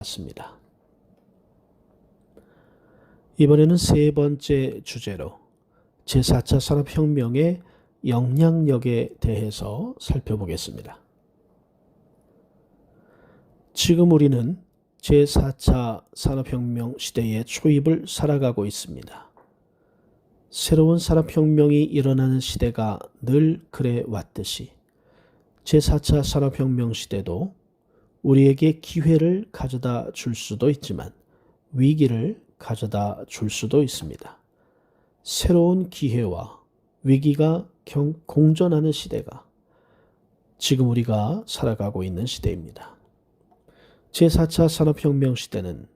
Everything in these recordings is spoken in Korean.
습니다. 이번에는 세 번째 주제로 제4차 산업혁명의 영향력에 대해서 살펴보겠습니다. 지금 우리는 제4차 산업혁명 시대의 초입을 살아가고 있습니다. 새로운 산업혁명이 일어나는 시대가 늘 그래 왔듯이 제4차 산업혁명 시대도 우리에게 기회를 가져다 줄 수도 있지만 위기를 가져다 줄 수도 있습니다. 새로운 기회와 위기가 공존하는 시대가 지금 우리가 살아가고 있는 시대입니다. 제4차 산업혁명 시대는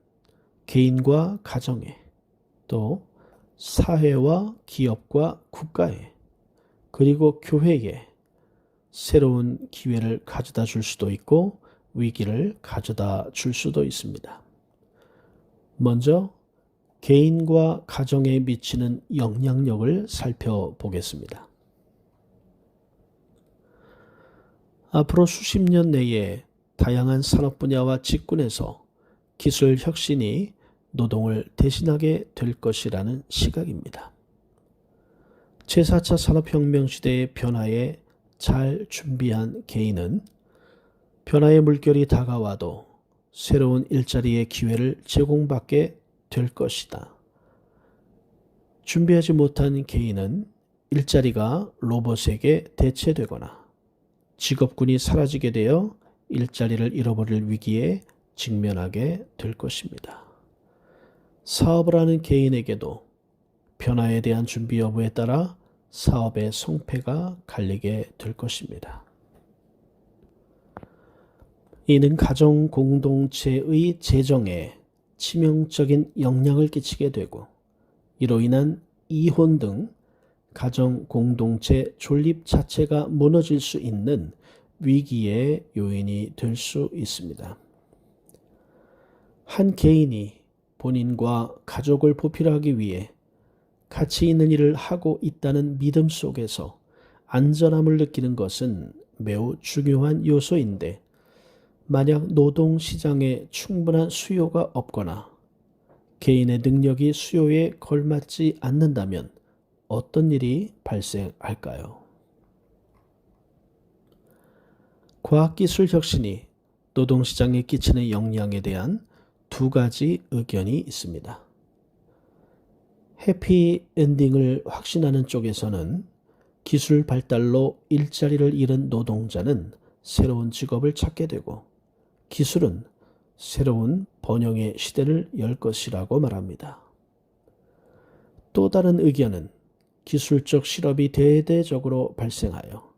개인과 가정에, 또 사회와 기업과 국가에, 그리고 교회에 새로운 기회를 가져다 줄 수도 있고 위기를 가져다 줄 수도 있습니다. 먼저 개인과 가정에 미치는 영향력을 살펴보겠습니다. 앞으로 수십 년 내에 다양한 산업 분야와 직군에서 기술 혁신이 노동을 대신하게 될 것이라는 시각입니다. 제4차 산업혁명 시대의 변화에 잘 준비한 개인은 변화의 물결이 다가와도 새로운 일자리의 기회를 제공받게 될 것이다. 준비하지 못한 개인은 일자리가 로봇에게 대체되거나 직업군이 사라지게 되어 일자리를 잃어버릴 위기에 직면하게 될 것입니다. 사업을 하는 개인에게도 변화에 대한 준비 여부에 따라 사업의 성패가 갈리게 될 것입니다. 이는 가정 공동체의 재정에 치명적인 영향을 끼치게 되고 이로 인한 이혼 등 가정 공동체 존립 자체가 무너질 수 있는 위기의 요인이 될 수 있습니다. 한 개인이 본인과 가족을 보필하기 위해 가치 있는 일을 하고 있다는 믿음 속에서 안전함을 느끼는 것은 매우 중요한 요소인데 만약 노동시장에 충분한 수요가 없거나 개인의 능력이 수요에 걸맞지 않는다면 어떤 일이 발생할까요? 과학기술 혁신이 노동시장에 끼치는 영향에 대한 두 가지 의견이 있습니다. 해피엔딩을 확신하는 쪽에서는 기술 발달로 일자리를 잃은 노동자는 새로운 직업을 찾게 되고 기술은 새로운 번영의 시대를 열 것이라고 말합니다. 또 다른 의견은 기술적 실업이 대대적으로 발생하여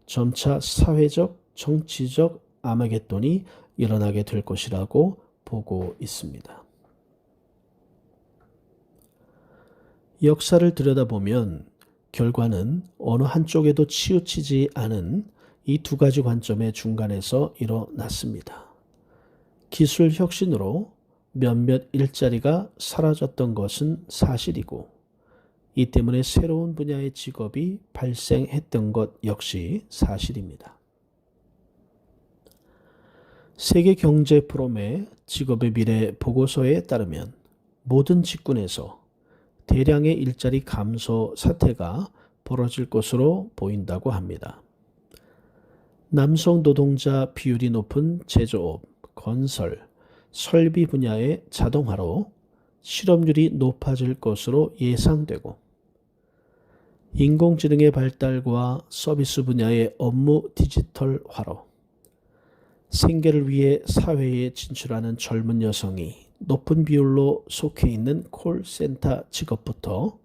점차 사회적, 정치적 아마겟돈이 일어나게 될 것이라고 보고 있습니다. 역사를 들여다보면 결과는 어느 한쪽에도 치우치지 않은 이 두 가지 관점의 중간에서 일어났습니다. 기술 혁신으로 몇몇 일자리가 사라졌던 것은 사실이고 이 때문에 새로운 분야의 직업이 발생했던 것 역시 사실입니다. 세계경제 포럼의 직업의 미래 보고서에 따르면 모든 직군에서 대량의 일자리 감소 사태가 벌어질 것으로 보인다고 합니다. 남성 노동자 비율이 높은 제조업, 건설, 설비 분야의 자동화로 실업률이 높아질 것으로 예상되고 인공지능의 발달과 서비스 분야의 업무 디지털화로 생계를 위해 사회에 진출하는 젊은 여성이 높은 비율로 속해 있는 콜센터 직업부터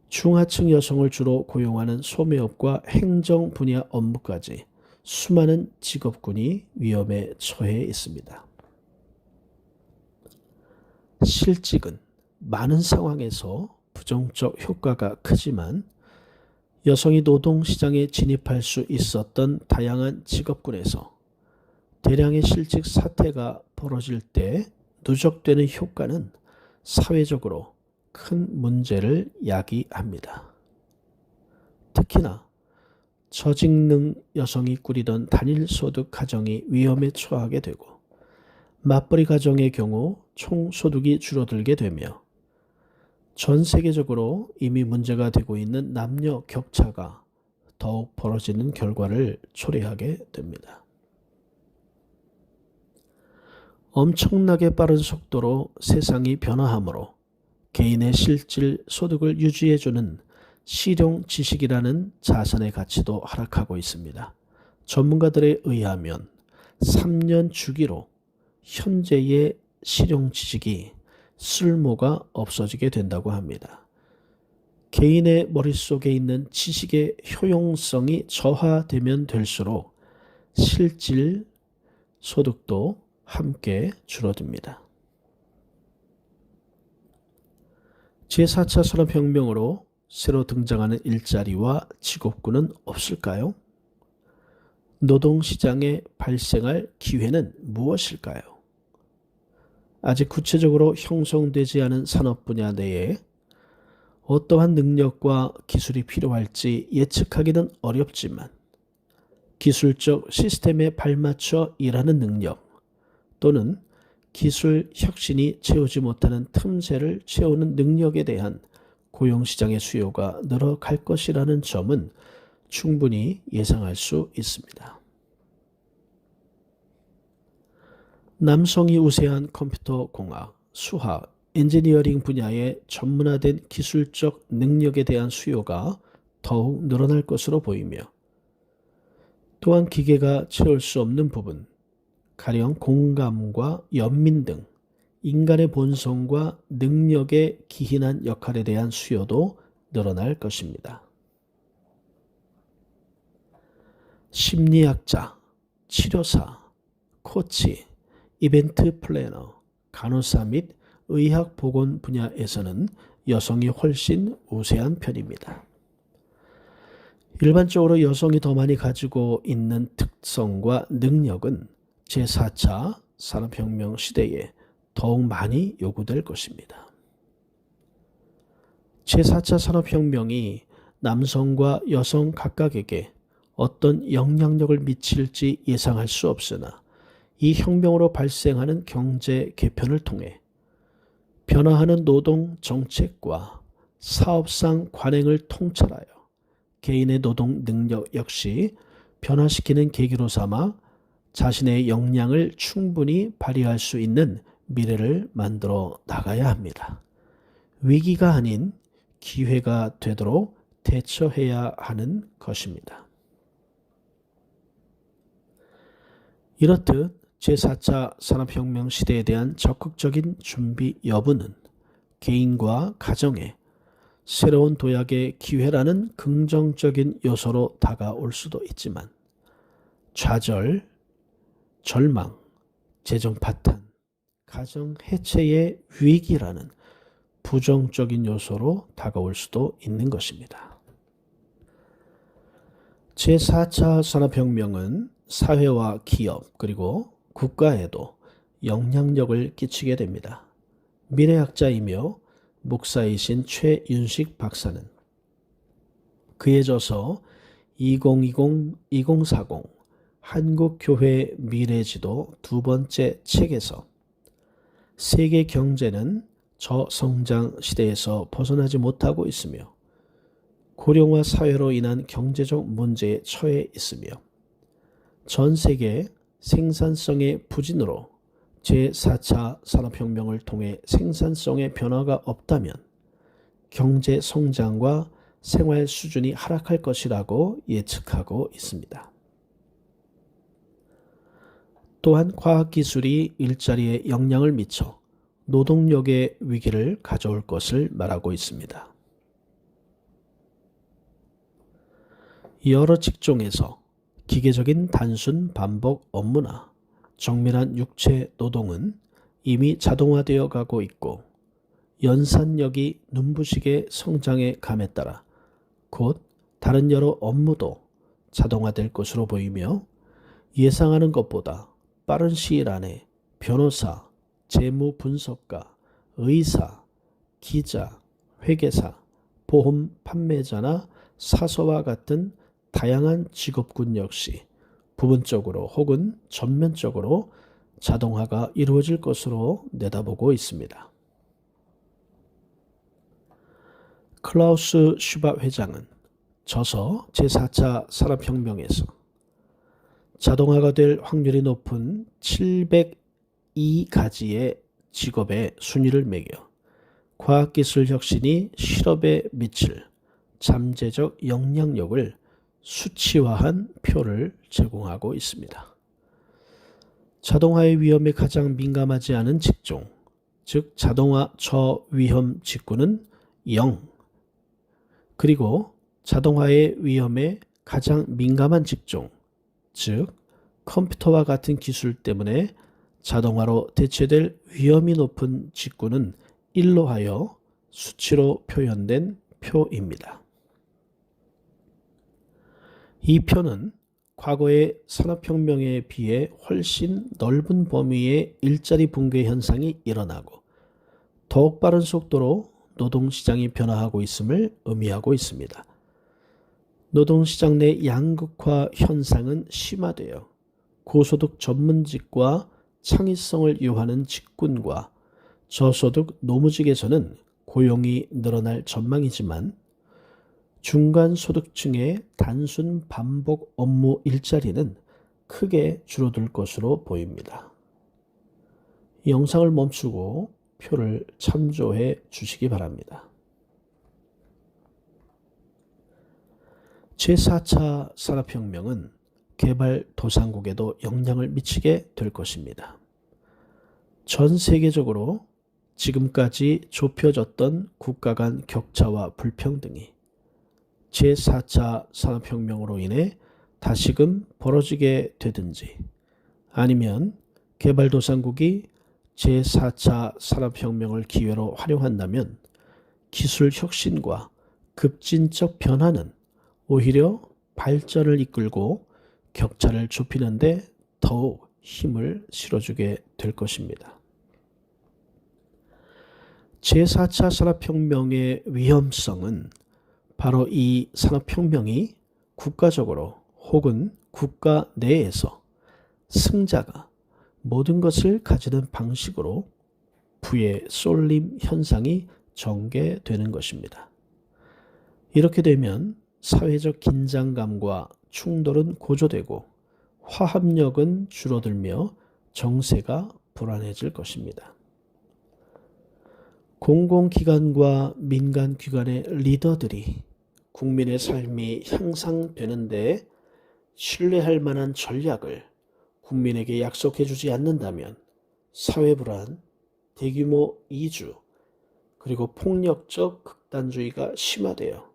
중하층 여성을 주로 고용하는 소매업과 행정 분야 업무까지 수많은 직업군이 위험에 처해 있습니다. 실직은 많은 상황에서 부정적 효과가 크지만 여성이 노동시장에 진입할 수 있었던 다양한 직업군에서 대량의 실직 사태가 벌어질 때 누적되는 효과는 사회적으로 큰 문제를 야기합니다. 특히나 저직능 여성이 꾸리던 단일소득 가정이 위험에 처하게 되고 맞벌이 가정의 경우 총 소득이 줄어들게 되며 전 세계적으로 이미 문제가 되고 있는 남녀 격차가 더욱 벌어지는 결과를 초래하게 됩니다. 엄청나게 빠른 속도로 세상이 변화하므로 개인의 실질 소득을 유지해주는 실용 지식이라는 자산의 가치도 하락하고 있습니다. 전문가들에 의하면 3년 주기로 현재의 실용 지식이 쓸모가 없어지게 된다고 합니다. 개인의 머릿속에 있는 지식의 효용성이 저하되면 될수록 실질 소득도 함께 줄어듭니다. 제4차 산업혁명으로 새로 등장하는 일자리와 직업군은 없을까요? 노동시장에 발생할 기회는 무엇일까요? 아직 구체적으로 형성되지 않은 산업 분야 내에 어떠한 능력과 기술이 필요할지 예측하기는 어렵지만 기술적 시스템에 발맞춰 일하는 능력 또는 기술 혁신이 채우지 못하는 틈새를 채우는 능력에 대한 고용시장의 수요가 늘어갈 것이라는 점은 충분히 예상할 수 있습니다. 남성이 우세한 컴퓨터 공학, 수학, 엔지니어링 분야의 전문화된 기술적 능력에 대한 수요가 더욱 늘어날 것으로 보이며 또한 기계가 채울 수 없는 부분, 가령 공감과 연민 등 인간의 본성과 능력에 기인한 역할에 대한 수요도 늘어날 것입니다. 심리학자, 치료사, 코치, 이벤트 플래너, 간호사 및 의학 보건 분야에서는 여성이 훨씬 우세한 편입니다. 일반적으로 여성이 더 많이 가지고 있는 특성과 능력은 제4차 산업혁명 시대에 더욱 많이 요구될 것입니다. 제4차 산업혁명이 남성과 여성 각각에게 어떤 영향력을 미칠지 예상할 수 없으나 이 혁명으로 발생하는 경제 개편을 통해 변화하는 노동 정책과 사업상 관행을 통찰하여 개인의 노동 능력 역시 변화시키는 계기로 삼아 자신의 역량을 충분히 발휘할 수 있는 미래를 만들어 나가야 합니다. 위기가 아닌 기회가 되도록 대처해야 하는 것입니다. 이렇듯 제4차 산업혁명 시대에 대한 적극적인 준비 여부는 개인과 가정에 새로운 도약의 기회라는 긍정적인 요소로 다가올 수도 있지만 좌절, 절망, 재정 파탄, 가정 해체의 위기라는 부정적인 요소로 다가올 수도 있는 것입니다. 제4차 산업혁명은 사회와 기업 그리고 국가에도 영향력을 끼치게 됩니다. 미래학자이며 목사이신 최윤식 박사는 그에 져서 2020-2040 한국교회 미래지도 두 번째 책에서 세계 경제는 저성장 시대에서 벗어나지 못하고 있으며 고령화 사회로 인한 경제적 문제에 처해 있으며 전 세계 생산성의 부진으로 제4차 산업혁명을 통해 생산성의 변화가 없다면 경제 성장과 생활 수준이 하락할 것이라고 예측하고 있습니다. 또한 과학기술이 일자리에 영향을 미쳐 노동력의 위기를 가져올 것을 말하고 있습니다. 여러 직종에서 기계적인 단순 반복 업무나 정밀한 육체 노동은 이미 자동화되어 가고 있고 연산력이 눈부시게 성장해 감에 따라 곧 다른 여러 업무도 자동화될 것으로 보이며 예상하는 것보다 빠른 시일 안에 변호사, 재무 분석가, 의사, 기자, 회계사, 보험 판매자나 사서와 같은 다양한 직업군 역시 부분적으로 혹은 전면적으로 자동화가 이루어질 것으로 내다보고 있습니다. 클라우스 슈밥 회장은 저서 제4차 산업혁명에서 자동화가 될 확률이 높은 702가지의 직업의 순위를 매겨 과학기술 혁신이 실업에 미칠 잠재적 영향력을 수치화한 표를 제공하고 있습니다. 자동화의 위험에 가장 민감하지 않은 직종, 즉 자동화 저위험 직군은 0, 그리고 자동화의 위험에 가장 민감한 직종, 즉 컴퓨터와 같은 기술 때문에 자동화로 대체될 위험이 높은 직군은 1로 하여 수치로 표현된 표입니다. 이 표는 과거의 산업혁명에 비해 훨씬 넓은 범위의 일자리 붕괴 현상이 일어나고 더욱 빠른 속도로 노동시장이 변화하고 있음을 의미하고 있습니다. 노동시장 내 양극화 현상은 심화되어 고소득 전문직과 창의성을 요하는 직군과 저소득 노무직에서는 고용이 늘어날 전망이지만 중간 소득층의 단순 반복 업무 일자리는 크게 줄어들 것으로 보입니다. 영상을 멈추고 표를 참조해 주시기 바랍니다. 제4차 산업혁명은 개발도상국에도 영향을 미치게 될 것입니다. 전 세계적으로 지금까지 좁혀졌던 국가 간 격차와 불평등이 제4차 산업혁명으로 인해 다시금 벌어지게 되든지 아니면 개발도상국이 제4차 산업혁명을 기회로 활용한다면 기술 혁신과 급진적 변화는 오히려 발전을 이끌고 격차를 좁히는 데 더욱 힘을 실어주게 될 것입니다. 제4차 산업혁명의 위험성은 바로 이 산업혁명이 국가적으로 혹은 국가 내에서 승자가 모든 것을 가지는 방식으로 부의 쏠림 현상이 전개되는 것입니다. 이렇게 되면 사회적 긴장감과 충돌은 고조되고 화합력은 줄어들며 정세가 불안해질 것입니다. 공공기관과 민간기관의 리더들이 국민의 삶이 향상되는데 신뢰할 만한 전략을 국민에게 약속해 주지 않는다면 사회불안, 대규모 이주, 그리고 폭력적 극단주의가 심화되어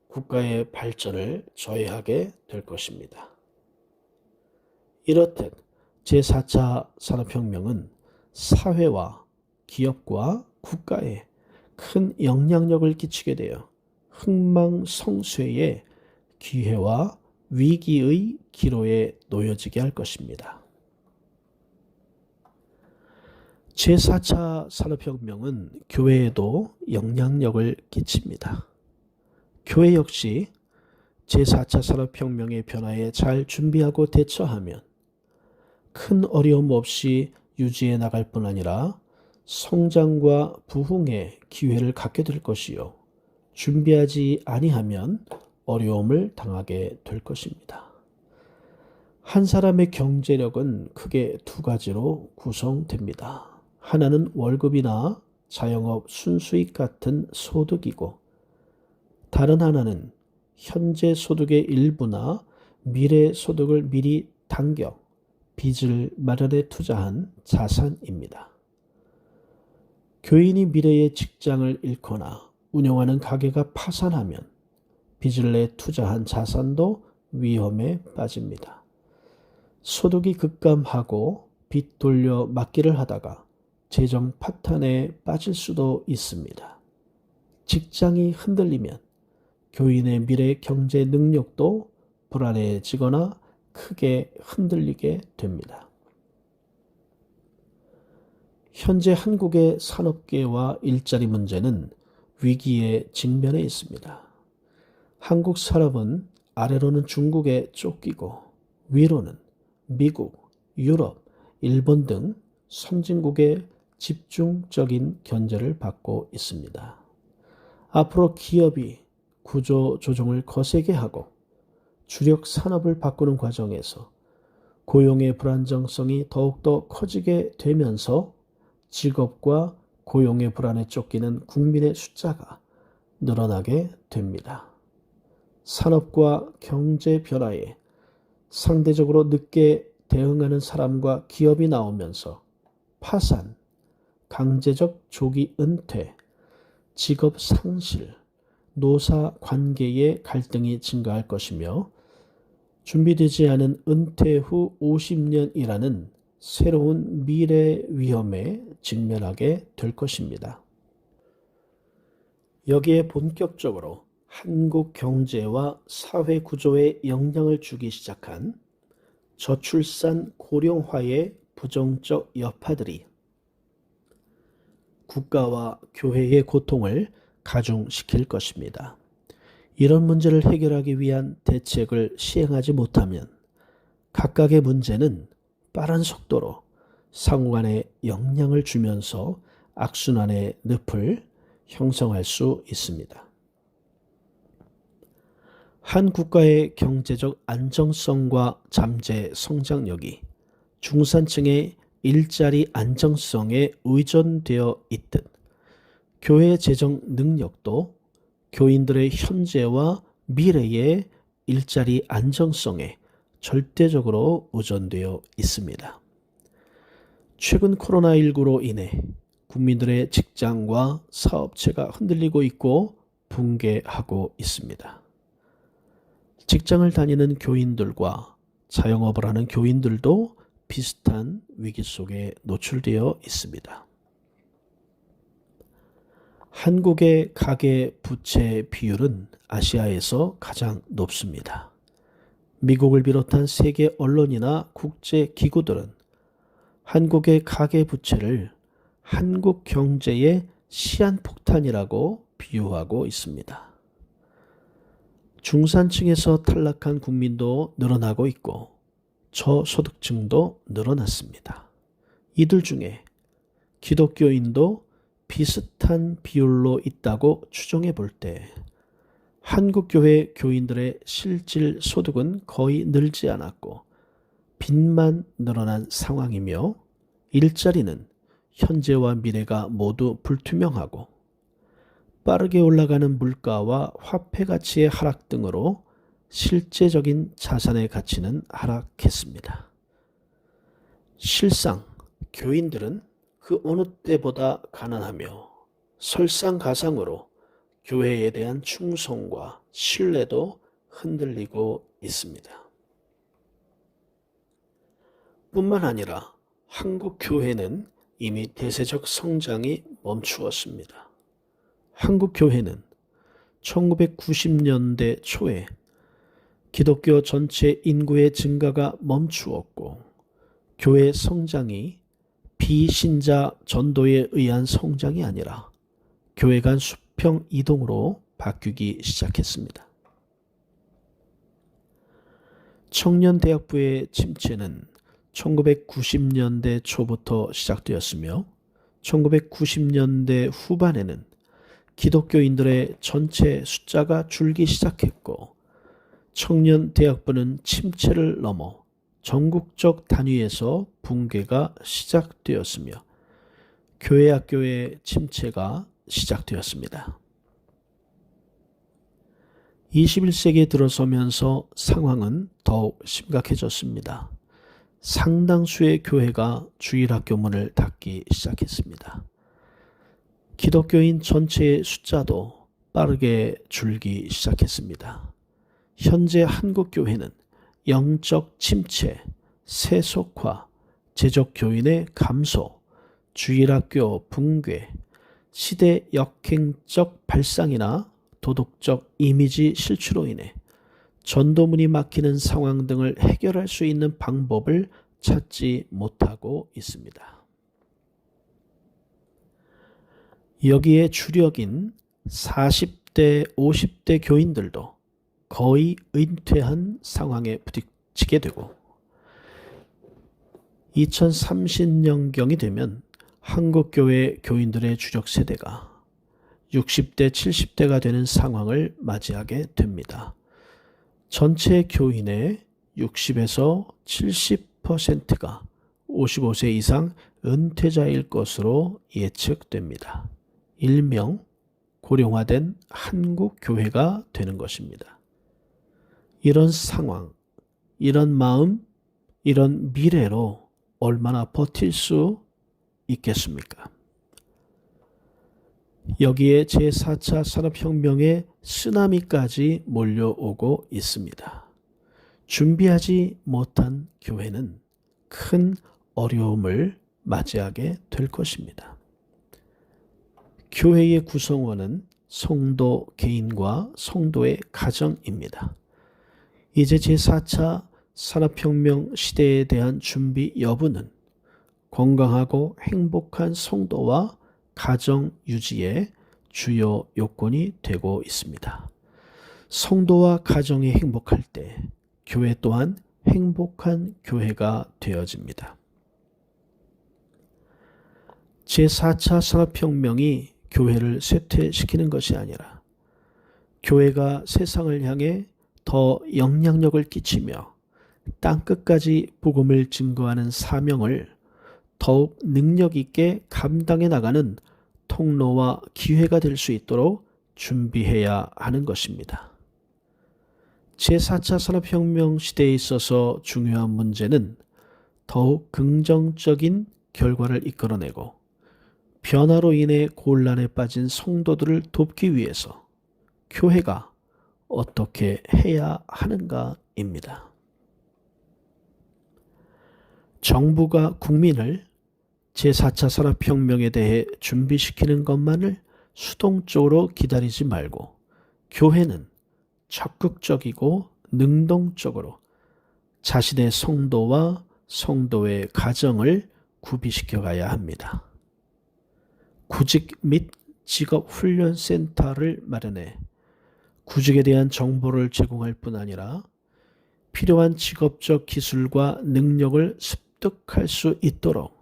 국가의 발전을 저해하게 될 것입니다. 이렇듯 제4차 산업혁명은 사회와 기업과 국가에 큰 영향력을 끼치게 되어 흥망성쇠의 기회와 위기의 기로에 놓여지게 할 것입니다. 제4차 산업혁명은 교회에도 영향력을 끼칩니다. 교회 역시 제4차 산업혁명의 변화에 잘 준비하고 대처하면 큰 어려움 없이 유지해 나갈 뿐 아니라 성장과 부흥의 기회를 갖게 될 것이요. 준비하지 아니하면 어려움을 당하게 될 것입니다. 한 사람의 경제력은 크게 두 가지로 구성됩니다. 하나는 월급이나 자영업 순수익 같은 소득이고 다른 하나는 현재 소득의 일부나 미래 소득을 미리 당겨 빚을 마련해 투자한 자산입니다. 교인이 미래의 직장을 잃거나 운영하는 가게가 파산하면 빚을 내 투자한 자산도 위험에 빠집니다. 소득이 급감하고 빚 돌려 막기를 하다가 재정 파탄에 빠질 수도 있습니다. 직장이 흔들리면 교인의 미래 경제 능력도 불안해지거나 크게 흔들리게 됩니다. 현재 한국의 산업계와 일자리 문제는 위기에 직면해 있습니다. 한국 산업은 아래로는 중국에 쫓기고 위로는 미국, 유럽, 일본 등 선진국의 집중적인 견제를 받고 있습니다. 앞으로 기업이 구조 조정을 거세게 하고 주력 산업을 바꾸는 과정에서 고용의 불안정성이 더욱더 커지게 되면서 직업과 고용의 불안에 쫓기는 국민의 숫자가 늘어나게 됩니다. 산업과 경제 변화에 상대적으로 늦게 대응하는 사람과 기업이 나오면서 파산, 강제적 조기 은퇴, 직업 상실, 노사 관계의 갈등이 증가할 것이며 준비되지 않은 은퇴 후 50년이라는 새로운 미래 위험에 직면하게 될 것입니다. 여기에 본격적으로 한국 경제와 사회 구조에 영향을 주기 시작한 저출산 고령화의 부정적 여파들이 국가와 교회의 고통을 가중시킬 것입니다. 이런 문제를 해결하기 위한 대책을 시행하지 못하면 각각의 문제는 빠른 속도로 상호간에 영향을 주면서 악순환의 늪을 형성할 수 있습니다. 한 국가의 경제적 안정성과 잠재 성장력이 중산층의 일자리 안정성에 의존되어 있듯 교회 재정 능력도 교인들의 현재와 미래의 일자리 안정성에 절대적으로 의존되어 있습니다. 최근 코로나19로 인해 국민들의 직장과 사업체가 흔들리고 있고 붕괴하고 있습니다. 직장을 다니는 교인들과 자영업을 하는 교인들도 비슷한 위기 속에 노출되어 있습니다. 한국의 가계 부채 비율은 아시아에서 가장 높습니다. 미국을 비롯한 세계 언론이나 국제 기구들은 한국의 가계 부채를 한국 경제의 시한폭탄이라고 비유하고 있습니다. 중산층에서 탈락한 국민도 늘어나고 있고 저소득층도 늘어났습니다. 이들 중에 기독교인도 비슷한 비율로 있다고 추정해 볼 때 한국교회 교인들의 실질 소득은 거의 늘지 않았고 빚만 늘어난 상황이며 일자리는 현재와 미래가 모두 불투명하고 빠르게 올라가는 물가와 화폐 가치의 하락 등으로 실제적인 자산의 가치는 하락했습니다. 실상 교인들은 그 어느 때보다 가난하며 설상가상으로 교회에 대한 충성과 신뢰도 흔들리고 있습니다. 뿐만 아니라 한국 교회는 이미 대세적 성장이 멈추었습니다. 한국 교회는 1990년대 초에 기독교 전체 인구의 증가가 멈추었고 교회 성장이 비신자 전도에 의한 성장이 아니라 교회 간 수평 이동으로 바뀌기 시작했습니다. 청년대학부의 침체는 1990년대 초부터 시작되었으며 1990년대 후반에는 기독교인들의 전체 숫자가 줄기 시작했고 청년대학부는 침체를 넘어 전국적 단위에서 붕괴가 시작되었으며 교회학교의 침체가 시작되었습니다. 21세기에 들어서면서 상황은 더욱 심각해졌습니다. 상당수의 교회가 주일학교 문을 닫기 시작했습니다. 기독교인 전체의 숫자도 빠르게 줄기 시작했습니다. 현재 한국 교회는 영적 침체, 세속화, 재적 교인의 감소, 주일학교 붕괴, 시대 역행적 발상이나 도덕적 이미지 실추로 인해 전도문이 막히는 상황 등을 해결할 수 있는 방법을 찾지 못하고 있습니다. 여기에 주력인 40대, 50대 교인들도 거의 은퇴한 상황에 부딪히게 되고 2030년경이 되면 한국교회 교인들의 주력 세대가 60대, 70대가 되는 상황을 맞이하게 됩니다. 전체 교인의 60에서 70%가 55세 이상 은퇴자일 것으로 예측됩니다. 일명 고령화된 한국 교회가 되는 것입니다. 이런 상황, 이런 마음, 이런 미래로 얼마나 버틸 수 있겠습니까? 여기에 제4차 산업혁명의 쓰나미까지 몰려오고 있습니다. 준비하지 못한 교회는 큰 어려움을 맞이하게 될 것입니다. 교회의 구성원은 성도 개인과 성도의 가정입니다. 이제 제4차 산업혁명 시대에 대한 준비 여부는 건강하고 행복한 성도와 가정 유지의 주요 요건이 되고 있습니다. 성도와 가정이 행복할 때 교회 또한 행복한 교회가 되어집니다. 제4차 산업혁명이 교회를 쇠퇴시키는 것이 아니라 교회가 세상을 향해 더 영향력을 끼치며 땅끝까지 복음을 증거하는 사명을 더욱 능력 있게 감당해 나가는 통로와 기회가 될 수 있도록 준비해야 하는 것입니다. 제4차 산업혁명 시대에 있어서 중요한 문제는 더욱 긍정적인 결과를 이끌어내고 변화로 인해 곤란에 빠진 성도들을 돕기 위해서 교회가 어떻게 해야 하는가입니다. 정부가 국민을 제4차 산업혁명에 대해 준비시키는 것만을 수동적으로 기다리지 말고 교회는 적극적이고 능동적으로 자신의 성도와 성도의 가정을 구비시켜 가야 합니다. 구직 및 직업훈련센터를 마련해 구직에 대한 정보를 제공할 뿐 아니라 필요한 직업적 기술과 능력을 습득할 수 있도록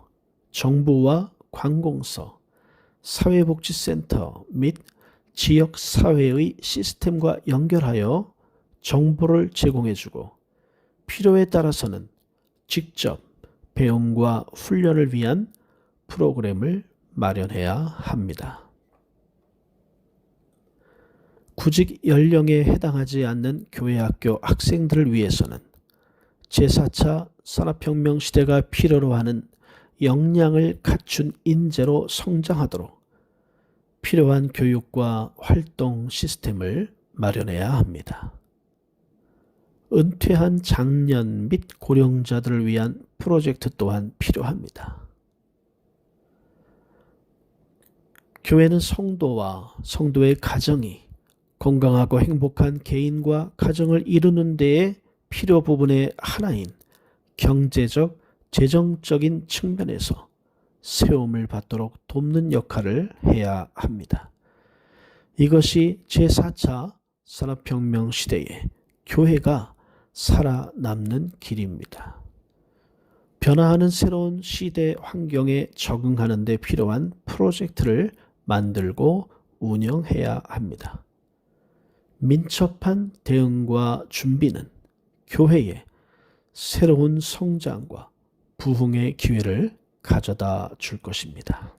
정부와 관공서, 사회복지센터 및 지역사회의 시스템과 연결하여 정보를 제공해주고 필요에 따라서는 직접 배움과 훈련을 위한 프로그램을 마련해야 합니다. 구직 연령에 해당하지 않는 교회학교 학생들을 위해서는 제4차 산업혁명 시대가 필요로 하는 역량을 갖춘 인재로 성장하도록 필요한 교육과 활동 시스템을 마련해야 합니다. 은퇴한 장년 및 고령자들을 위한 프로젝트 또한 필요합니다. 교회는 성도와 성도의 가정이 건강하고 행복한 개인과 가정을 이루는 데에 필요 부분의 하나인 경제적, 재정적인 측면에서 세움을 받도록 돕는 역할을 해야 합니다. 이것이 제4차 산업혁명 시대에 교회가 살아남는 길입니다. 변화하는 새로운 시대 환경에 적응하는 데 필요한 프로젝트를 만들고 운영해야 합니다. 민첩한 대응과 준비는 교회에 새로운 성장과 부흥의 기회를 가져다 줄 것입니다.